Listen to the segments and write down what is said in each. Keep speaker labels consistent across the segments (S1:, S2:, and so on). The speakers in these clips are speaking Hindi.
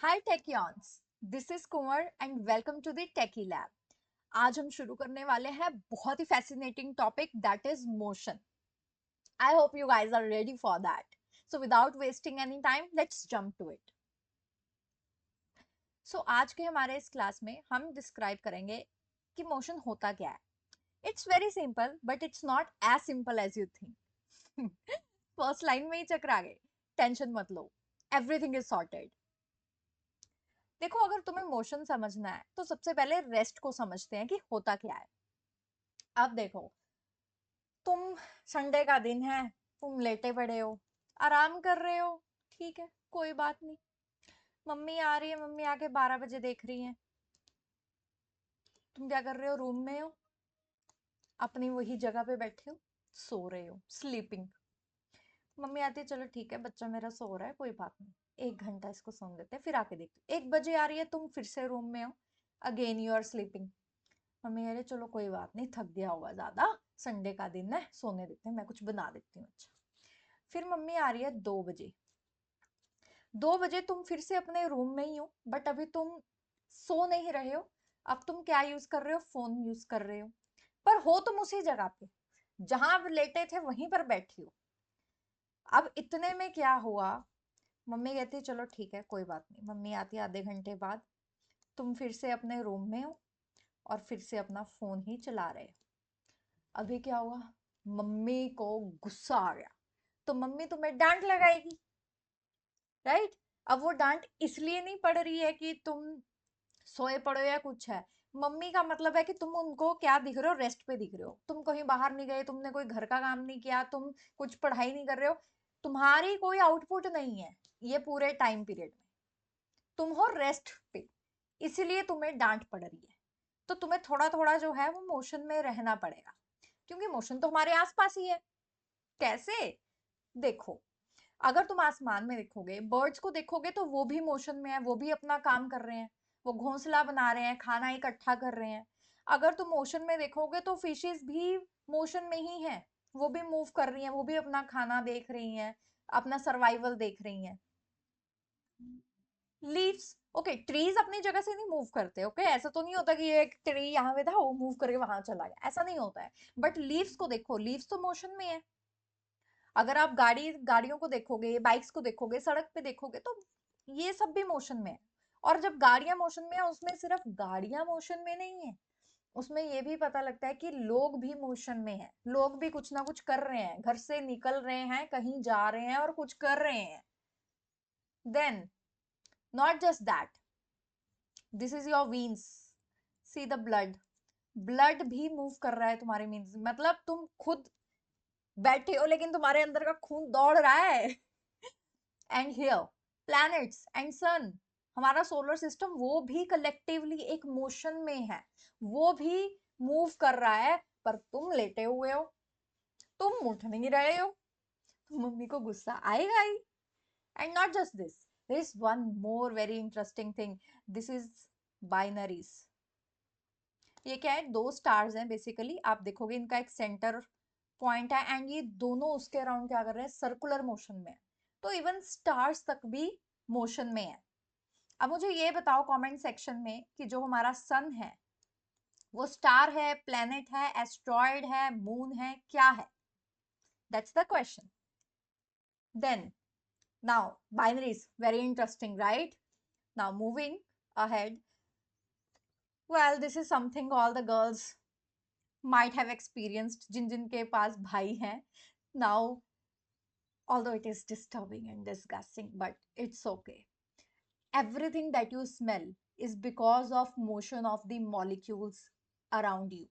S1: Hi techians, this is Kunwar and welcome to the techie lab. आज हम शुरू करने वाले हैं बहुत ही fascinating topic that is motion. I hope you guys are ready for that. So without wasting any time let's jump to it. So आज के हमारे इस क्लास में हम डिस्क्राइब करेंगे कि मोशन होता क्या है। It's very simple but it's not as simple as you think. First line में ही चकरा गए, टेंशन मत लो, एवरीथिंग इज सॉर्टेड। देखो, अगर तुम्हें मोशन समझना है तो सबसे पहले रेस्ट को समझते हैं कि होता क्या है। अब देखो, तुम संडे का दिन है, तुम लेटे पड़े हो, आराम कर रहे हो, ठीक है, कोई बात नहीं। मम्मी आ रही है, मम्मी आके 12 बजे देख रही है, तुम क्या कर रहे हो? रूम में हो, अपनी वही जगह पे बैठे हो, सो रहे हो, स्लीपिंग। मम्मी आती है, चलो ठीक है, बच्चा मेरा सो रहा है, कोई बात नहीं, 1 घंटा इसको सोने देते हैं, फिर आके देखते। 1 बजे आ रही है, तुम फिर से रूम में हो, again you are sleeping. Mummy कह रही चलो कोई बात नहीं, थक गया होगा ज्यादा, संडे का दिन है, सोने देते हैं, मैं कुछ बना देती हूँ। अच्छा, फिर मम्मी आ रही है 2 बजे। 2 बजे तुम फिर से अपने रूम में ही हो, बट अभी तुम सो नहीं रहे हो। अब तुम क्या यूज कर रहे हो? फोन यूज कर रहे हो, पर हो तुम उसी जगह पे जहां आप लेटे थे, वहीं पर बैठी हो। अब इतने में क्या हुआ, मम्मी कहती है चलो ठीक है, कोई बात नहीं। मम्मी आती है आधे घंटे बाद, तुम फिर से अपने रूम में हो और फिर से अपना फोन ही चला रहे हो। अभी क्या हुआ, मम्मी को गुस्सा आ गया, तो मम्मी तुम्हें डांट लगाएगी, राइट? अब वो डांट इसलिए नहीं पड़ रही है कि तुम सोए पड़ो या कुछ है। मम्मी का मतलब है कि तुम उनको क्या दिख रहे हो? रेस्ट पे दिख रहे हो। तुम कहीं बाहर नहीं गए, तुमने कोई घर का काम नहीं किया, तुम कुछ पढ़ाई नहीं कर रहे हो, तुम्हारी कोई आउटपुट नहीं है ये पूरे टाइम पीरियड में, तुम हो रेस्ट पे, इसीलिए तुम्हें डांट पड़ रही है। तो तुम्हें थोड़ा थोड़ा जो है वो मोशन में रहना पड़ेगा, क्योंकि मोशन तो हमारे आसपास ही है। कैसे? देखो, अगर तुम आसमान में देखोगे, बर्ड्स को देखोगे, तो वो भी मोशन में है, वो भी अपना काम कर रहे हैं, वो घोंसला बना रहे हैं, खाना इकट्ठा कर रहे हैं। अगर तुम मोशन में देखोगे तो फिशेस भी मोशन में ही है, वो भी मूव कर रही हैं, वो भी अपना खाना देख रही हैं, अपना सर्वाइवल देख रही हैं। लीव्स, ओके, ट्रीज अपनी जगह से नहीं मूव करते, ओके, ऐसा तो नहीं होता कि ये एक ट्री यहाँ पे था, वो मूव करके वहां चला गया, ऐसा नहीं होता है। बट लीव्स को देखो, लीव्स तो मोशन में है। अगर आप गाड़ियों को देखोगे, बाइक्स को देखोगे, सड़क पे देखोगे, तो ये सब भी मोशन में है। और जब गाड़ियां मोशन में है, उसमें सिर्फ गाड़ियां मोशन में नहीं है, उसमें ये भी पता लगता है कि लोग भी मोशन में हैं, लोग भी कुछ ना कुछ कर रहे हैं, घर से निकल रहे हैं, कहीं जा रहे हैं और कुछ कर रहे हैं। Then, not just that, this is your veins, see the blood, blood भी मूव कर रहा है तुम्हारे मीन्स, मतलब तुम खुद बैठे हो लेकिन तुम्हारे अंदर का खून दौड़ रहा है। एंड हियर, प्लैनेट्स एंड सन, हमारा सोलर सिस्टम, वो भी कलेक्टिवली एक मोशन में है, वो भी मूव कर रहा है, पर तुम लेटे हुए हो, तुम उठ नहीं रहे हो। तो मम्मी को गुस्सा आएगा ही। And not just this, there is one more very interesting thing, this is binaries. ये क्या है? दो स्टार्स हैं बेसिकली, आप देखोगे इनका एक सेंटर पॉइंट है, एंड ये दोनों उसके अराउंड क्या कर रहे हैं? सर्कुलर मोशन में है। तो इवन स्टार्स तक भी मोशन में है। अब मुझे ये बताओ कमेंट सेक्शन में कि जो हमारा सन है, वो स्टार है, प्लेनेट है, एस्ट्रॉयड है, मून है, क्या है? That's the question. Then, now binary is very interesting, right? Now moving ahead, well, this is something all the girls might have experienced, जिन जिन के पास भाई हैं। Now, although it is disturbing and disgusting, but it's okay. Everything that you smell is because of motion of the molecules around you.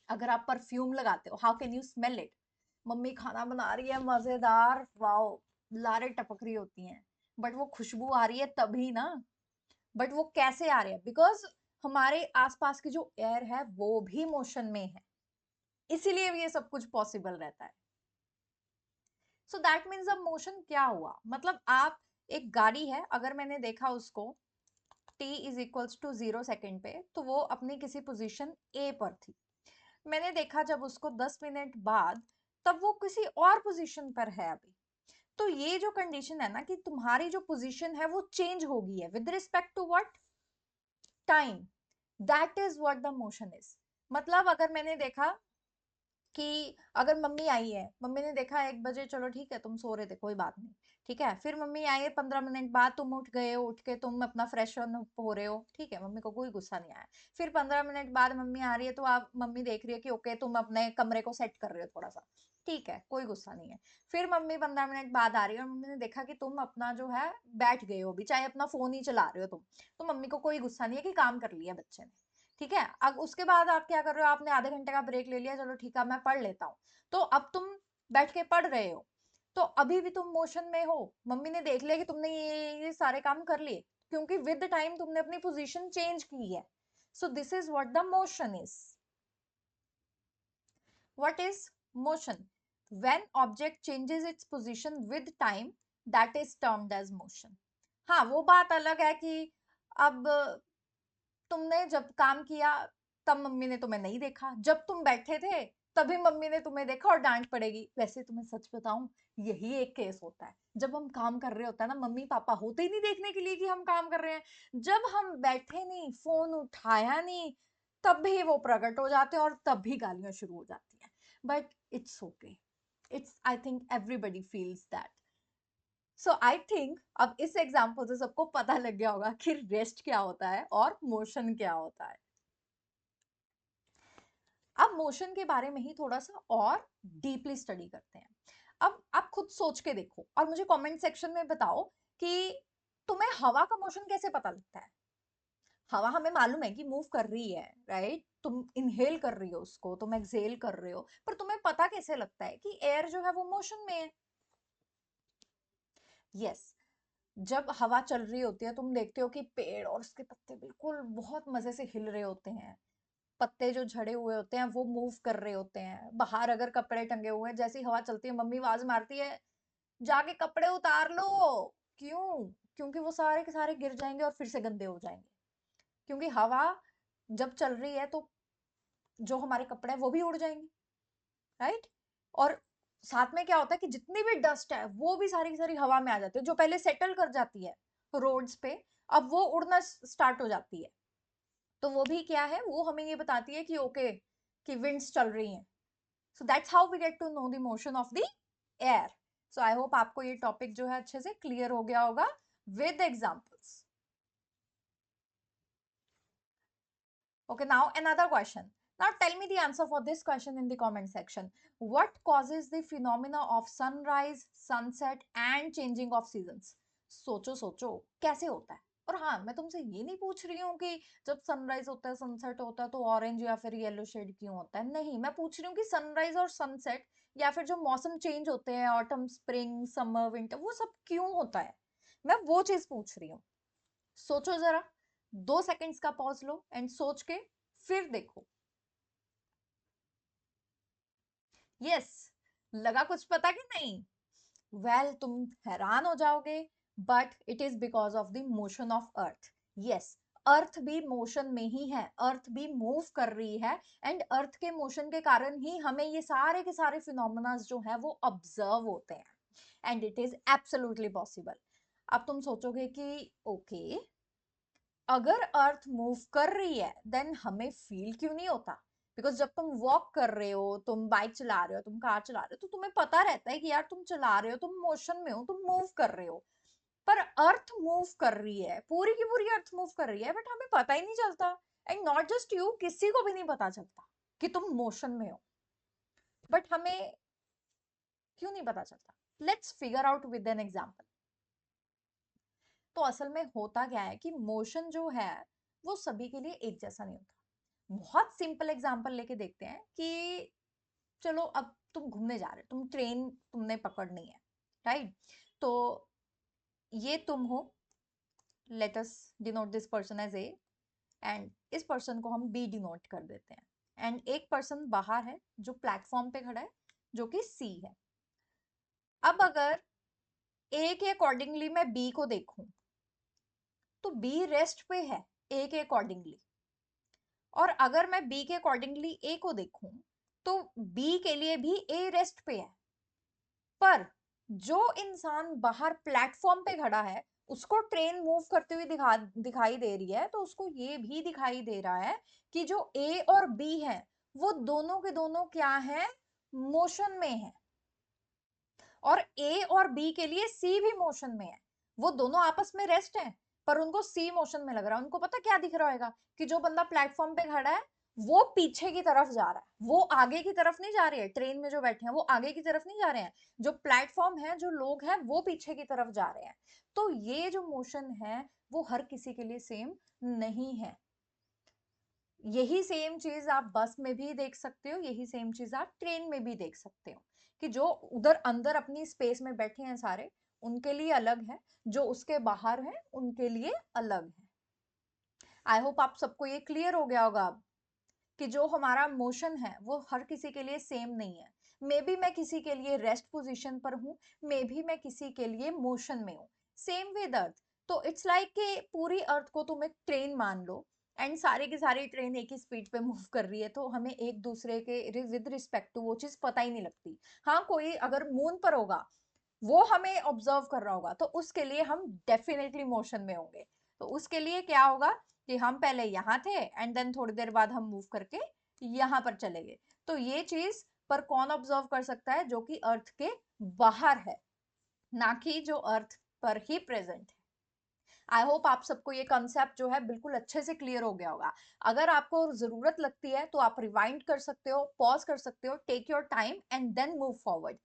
S1: अगर आप परफ्यूम लगाते हो, how can you smell it? Mummy खाना बना रही है मजेदार, वाओ, लारे टपक रही होती हैं, बट वो खुशबू आ रही है तभी ना। बट वो कैसे आ रही है? बिकॉज हमारे आसपास की जो एयर है वो भी मोशन में है, इसीलिए ये सब कुछ पॉसिबल रहता है। सो दैट मीन्स अब मोशन क्या हुआ, मतलब आप, एक गाड़ी है, अगर मैंने देखा उसको t is equals to 0 second पे, तो वो अपनी किसी पोजीशन ए पर थी। मैंने देखा जब उसको 10 मिनट बाद, तब वो किसी और पोजीशन पर है अभी। तो ये जो कंडीशन है ना कि तुम्हारी जो पोजीशन है वो चेंज हो गई है with respect to what, time, that is what the motion is. मतलब अगर मैंने देखा कि अगर मम्मी आई है, मम्मी ने देखा 1 बजे, चलो ठीक है तुम सो रहे थे कोई बात नहीं, ठीक है, फिर मम्मी आई है 15 मिनट बाद, तुम उठ गए हो, उठ के तुम अपना फ्रेश हो रहे हो, ठीक है, मम्मी को कोई गुस्सा नहीं आया। फिर 15 मिनट बाद मम्मी आ रही है, तो आप मम्मी देख रही है कि ओके तुम अपने कमरे को सेट कर रहे हो थोड़ा सा, ठीक है, कोई गुस्सा नहीं है। फिर मम्मी 15 मिनट बाद आ रही है और मम्मी ने देखा कि तुम अपना जो है बैठ गए हो भी, चाहे अपना फोन ही चला रहे हो तुम, तो मम्मी को कोई गुस्सा नहीं है कि काम कर लिया बच्चे ने, ठीक है। अब उसके बाद आप क्या कर रहे हो, आपने आधे घंटे का ब्रेक ले लिया, चलो ठीक है मैं पढ़ लेता हूँ, तो अब तुम बैठ के पढ़ रहे हो, तो अभी भी तुम मोशन में हो, मम्मी ने देख लिया कि तुमने ये सारे काम कर लिए, क्योंकि विद टाइम तुमने अपनी पोजीशन चेंज की है। So this is what the motion is. What is motion? When object changes its position with time, that is termed as motion. हाँ, वो बात अलग है कि अब तुमने जब काम किया तब मम्मी ने तुम्हें नहीं देखा, जब तुम बैठे थे तभी मम्मी ने तुम्हें देखा और डांट पड़ेगी। वैसे तुम्हें सच बताऊं, यही एक केस होता है, जब हम काम कर रहे होते हैं ना, मम्मी पापा होते ही नहीं देखने के लिए कि हम काम कर रहे हैं, जब हम बैठे नहीं, फोन उठाया नहीं, तब भी वो प्रकट हो जाते हैं और तब भी गालियां शुरू हो जाती हैं। But it's okay, it's, I think everybody feels that. So I think अब इस एग्जाम्पल से सबको पता लग गया होगा कि रेस्ट क्या होता है और मोशन क्या होता है। अब मोशन के बारे में ही थोड़ा सा और डीपली स्टडी करते हैं। अब आप खुद सोच के देखो और मुझे कमेंट सेक्शन में बताओ कि तुम्हें हवा का मोशन कैसे पता लगता है। हवा हमें मालूम है कि मूव कर रही है, राइट, तुम इनहेल कर रही हो उसको, तुम एक्सहेल कर रहे हो, पर तुम्हें पता कैसे लगता है कि एयर जो है वो मोशन में है? यस, जब हवा चल रही होती है, तुम देखते हो कि पेड़ और उसके पत्ते बिल्कुल बहुत मजे से हिल रहे होते हैं, पत्ते जो झड़े हुए होते हैं वो मूव कर रहे होते हैं, बाहर अगर कपड़े टंगे हुए हैं, जैसी हवा चलती है मम्मी आवाज मारती है, जाके कपड़े उतार लो। क्यों? क्योंकि वो सारे के सारे गिर जाएंगे और फिर से गंदे हो जाएंगे, क्योंकि हवा जब चल रही है तो जो हमारे कपड़े हैं वो भी उड़ जाएंगे, राइट। और साथ में क्या होता है कि जितनी भी डस्ट है वो भी सारी की सारी हवा में आ जाती है, जो पहले सेटल कर जाती है रोड्स पे, अब वो उड़ना स्टार्ट हो जाती है। तो वो भी क्या है, वो हमें ये बताती है कि ओके, कि विंड्स चल रही हैं। So that's how we get to know the motion of the air. So I hope आपको ये टॉपिक जो है अच्छे से क्लियर हो गया होगा with examples. Okay, now another question. Now tell me the answer for this question in the comment section. What causes the phenomena of sunrise, sunset and changing of seasons? सोचो सोचो, कैसे होता है? और हाँ, मैं तुमसे ये नहीं पूछ रही हूँ कि जब सनराइज होता है, सनसेट होता है तो ऑरेंज या फिर येलो शेड क्यों होता है, नहीं, मैं पूछ रही हूँ कि सनराइज और सनसेट या फिर जो मौसम चेंज होते हैं, ऑटम, स्प्रिंग, समर, विंटर, वो सब क्यों होता है, मैं वो चीज पूछ रही हूँ। सोचो जरा, 2 सेकंड्स का पॉज लो एंड सोच के फिर देखो। यस, लगा कुछ पता कि नहीं? वेल, तुम हैरान हो जाओगे, but it is because of the motion of earth. Yes, earth भी मोशन में ही है, अर्थ भी मूव कर रही है, एंड अर्थ के मोशन के कारण ही हमें ये सारे के सारे फिनोमेना जो है वो ऑब्जर्व होते हैं, and it is absolutely possible. अब तुम सोचोगे कि ओके, अगर अर्थ मूव कर रही है देन हमें फील क्यों नहीं होता? बिकॉज जब तुम वॉक कर रहे हो, तुम बाइक चला रहे हो, तुम कार चला रहे हो, तो तुम्हें पता रहता है कि यार तुम चला रहे हो, तुम मोशन में हो, तुम मूव कर रहे हो। पर अर्थ मूव कर रही है, पूरी की पूरी अर्थ मूव कर रही है, बट हमें पता ही नहीं चलता। एंड नॉट जस्ट यू, किसी को भी नहीं पता चलता कि तुम मोशन में हो, बट हमें क्यों नहीं पता चलता? Let's figure out with an example. तो असल में होता क्या है कि मोशन जो है वो सभी के लिए एक जैसा नहीं होता। बहुत सिंपल एग्जांपल लेके देखते हैं कि चलो, अब तुम घूमने जा रहे हो, तुम ट्रेन तुमने पकड़नी है, राइट। तो ये तुम हो, let us denote this person as A, and इस पर्सन को हम बी डिनोट कर देते हैं, एंड एक पर्सन बाहर है जो प्लेटफॉर्म पे खड़ा है, जो कि सी है। अब अगर ए के अकॉर्डिंगली मैं बी को देखूं, तो बी रेस्ट पे है ए के अकॉर्डिंगली, और अगर मैं बी के अकॉर्डिंगली ए को देखूं, तो बी के लिए भी ए रेस्ट पे है। पर जो इंसान बाहर प्लेटफॉर्म पे खड़ा है, उसको ट्रेन मूव करते हुए दिखाई दे रही है, तो उसको ये भी दिखाई दे रहा है कि जो ए और बी है, वो दोनों के दोनों क्या है, मोशन में है। और ए और बी के लिए सी भी मोशन में है। वो दोनों आपस में रेस्ट है, पर उनको सी मोशन में लग रहा है। उनको पता क्या दिख रहा होगा कि जो बंदा प्लेटफॉर्म पे खड़ा है वो पीछे की तरफ जा रहा है, वो आगे की तरफ नहीं जा रही है। ट्रेन में जो बैठे हैं वो आगे की तरफ नहीं जा रहे हैं, जो प्लेटफॉर्म है, जो लोग हैं, वो पीछे की तरफ जा रहे हैं। तो ये जो मोशन है वो हर किसी के लिए सेम नहीं है। यही सेम चीज आप बस में भी देख सकते हो, यही सेम चीज आप ट्रेन में भी देख सकते हो कि जो उधर अंदर अपनी स्पेस में बैठे हैं सारे, उनके लिए अलग है, जो उसके बाहर है उनके लिए अलग है। आई होप आप सबको ये क्लियर हो गया होगा अब कि जो हमारा मोशन है वो हर किसी के लिए सेम नहीं है। मे बी मैं किसी के लिए रेस्ट पोजीशन पर हूँ, मे बी मैं किसी के लिए मोशन में हूँ। सेम विद अर्थ। तो इट्स लाइक कि पूरी अर्थ को तुम एक ट्रेन मान लो, एंड सारी की सारी ट्रेन एक ही स्पीड पे मूव कर रही है, तो हमें एक दूसरे के विद रिस्पेक्ट टू वो चीज पता ही नहीं लगती। हाँ, कोई अगर मून पर होगा, वो हमें ऑब्जर्व कर रहा होगा, तो उसके लिए हम डेफिनेटली मोशन में होंगे। तो उसके लिए क्या होगा कि हम पहले यहाँ थे एंड देन थोड़ी देर बाद हम मूव करके यहाँ पर चले गए। तो ये चीज पर कौन ऑब्जर्व कर सकता है? जो कि अर्थ के बाहर है, ना कि जो अर्थ पर ही प्रेजेंट है। आई होप आप सबको ये कंसेप्ट जो है बिल्कुल अच्छे से क्लियर हो गया होगा। अगर आपको जरूरत लगती है तो आप रिवाइंड कर सकते हो, पॉज कर सकते हो, take your time and then move forward.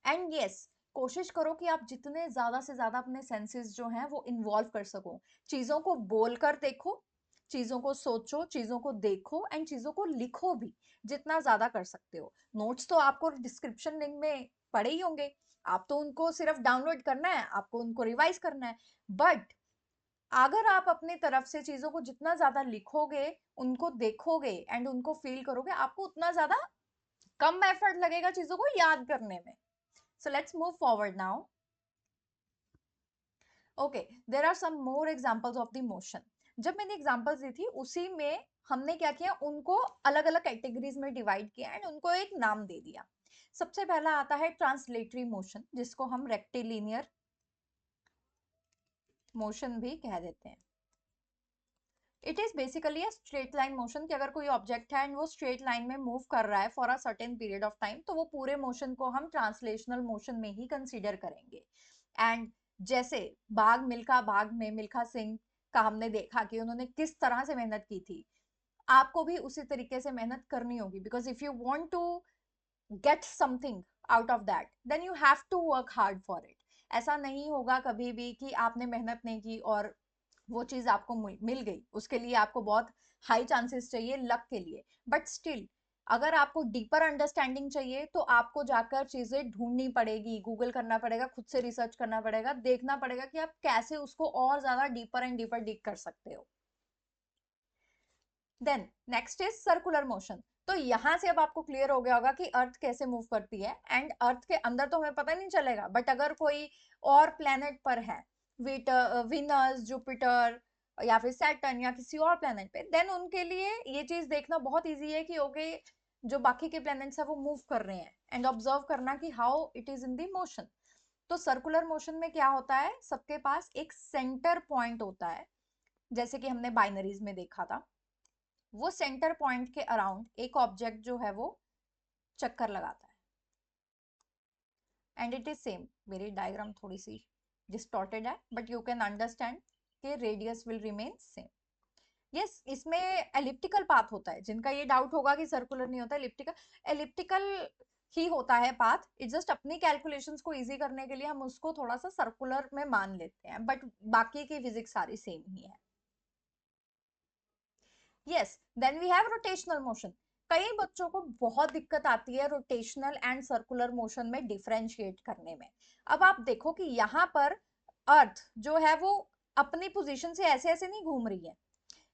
S1: And yes, कोशिश करो कि आप जितने ज्यादा से ज्यादा अपने सेंसेस जो हैं वो इन्वॉल्व कर सको। चीजों को बोलकर देखो, चीजों को सोचो, चीजों को देखो एंड चीजों को लिखो भी, जितना ज्यादा कर सकते हो। नोट्स तो आपको डिस्क्रिप्शन लिंक में पड़े ही होंगे, आप तो उनको सिर्फ डाउनलोड करना है, आपको उनको रिवाइज करना है। बट अगर आप अपनी तरफ से चीजों को जितना ज्यादा लिखोगे, उनको देखोगे एंड उनको फील करोगे, आपको उतना ज्यादा कम एफर्ट लगेगा चीजों को याद करने में। So let's move forward now. Okay, there are some more examples of the motion. जब मैंने एग्जांपल्स दी थी उसी में हमने क्या किया, उनको अलग अलग कैटेगरीज में डिवाइड किया एंड उनको एक नाम दे दिया। सबसे पहला आता है ट्रांसलेटरी मोशन, जिसको हम रेक्टिलिनियर मोशन भी कह देते हैं। It is basically a straight line motion कि अगर कोई ऑब्जेक्ट है एंड वो स्ट्रेट लाइन में मूव कर रहा है for a certain period of time, तो वो पूरे मोशन को हम ट्रांसलेशनल मोशन में ही कंसीडर करेंगे। एंड जैसे भाग में मिल्खा सिंह का हमने देखा कि उन्होंने किस तरह से मेहनत की थी, आपको भी उसी तरीके से मेहनत करनी होगी। Because if you want to get something out of that, then you have to work hard for it. ऐसा नहीं होगा कभी भी कि आपने मेहनत नहीं की और वो चीज आपको मिल गई। उसके लिए आपको बहुत हाई चांसेस चाहिए लक के लिए। बट स्टिल, अगर आपको डीपर अंडरस्टैंडिंग चाहिए तो आपको जाकर चीजें ढूंढनी पड़ेगी, गूगल करना पड़ेगा, खुद से रिसर्च करना पड़ेगा, देखना पड़ेगा कि आप कैसे उसको और ज्यादा डीपर एंड डीपर डिग कर सकते हो। Then next is circular motion. तो यहां से अब आपको क्लियर हो गया होगा कि अर्थ कैसे मूव करती है। एंड अर्थ के अंदर तो हमें पता नहीं चलेगा, बट अगर कोई और प्लेनेट पर है, विनस, जुपिटर या फिर सैटर्न या किसी और प्लेनेट पे, देन उनके लिए ये चीज देखना बहुत इजी है कि ओके, जो बाकी के प्लैनेट्स है वो मूव कर रहे हैं, एंड ऑब्जर्व करना कि how it is in the motion. तो सर्कुलर मोशन में क्या होता है, सबके पास एक सेंटर पॉइंट होता है, जैसे कि हमने बाइनरीज में देखा था। वो सेंटर पॉइंट के अराउंड एक ऑब्जेक्ट जो है वो चक्कर लगाता है। एंड इट इज सेम, मेरी डायग्राम थोड़ी सी डिस्टॉर्टेड है, बट यू कैन अंडरस्टैंड कि radius will remain same. Yes, इसमें एलिप्टिकल पाथ होता है। जिनका ये डाउट होगा कि सर्कुलर नहीं होता, एलिप्टिकल, एलिप्टिकल ही होता है पाथ। इट जस्ट अपनी कैलकुलेशंस को इजी करने के लिए हम उसको थोड़ा सा सर्कुलर में मान लेते हैं, बट बाकी की फिजिक्स सारी सेम ही है। Yes, then we have rotational motion. कई बच्चों को बहुत दिक्कत आती है रोटेशनल एंड सर्कुलर मोशन में डिफरेंशिएट करने में। अब आप देखो कि यहाँ पर अर्थ जो है वो अपनी पोजीशन से ऐसे ऐसे नहीं घूम रही है।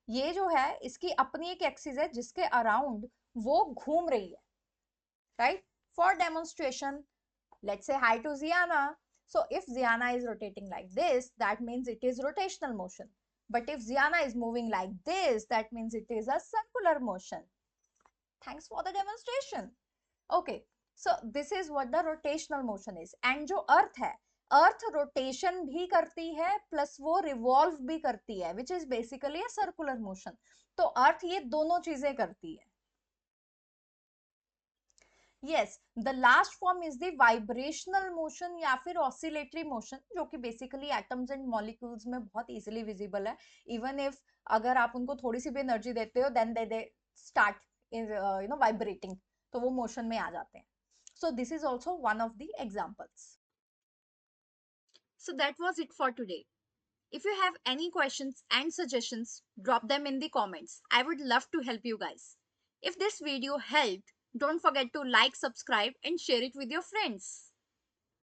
S1: ये जो है इसकी अपनी एक एक्सिस है जिसके अराउंड वो घूम रही है, right? For demonstration, let's say hi to Ziana. So if Ziana is rotating like this, that means it is rotational motion. But if Ziana is moving like this, that means it is a circular motion. Thanks for the demonstration. Okay. So this is what the rotational motion is. And जो अर्थ है, अर्थ रोटेशन भी करती है प्लस वो रिवॉल्व भी करती है, which is basically a circular motion. तो अर्थ ये दोनों चीजें करती है। Yes, the last form is the vibrational motion या फिर ऑसिलेटरी मोशन, जो कि बेसिकली एटम्स एंड मॉलिक्यूल्स में बहुत इजीली विजिबल है। इवन इफ अगर आप उनको थोड़ी सी भी एनर्जी देते हो, देन दे स्टार्ट वाइब्रेटिंग, तो वो मोशन में आ जाते हैं। सो this is also one of the examples. So that was it for today. If you have any questions and suggestions, drop them in the comments. I would love to help you guys. If this video helped, don't forget to like, subscribe, and share it with your friends.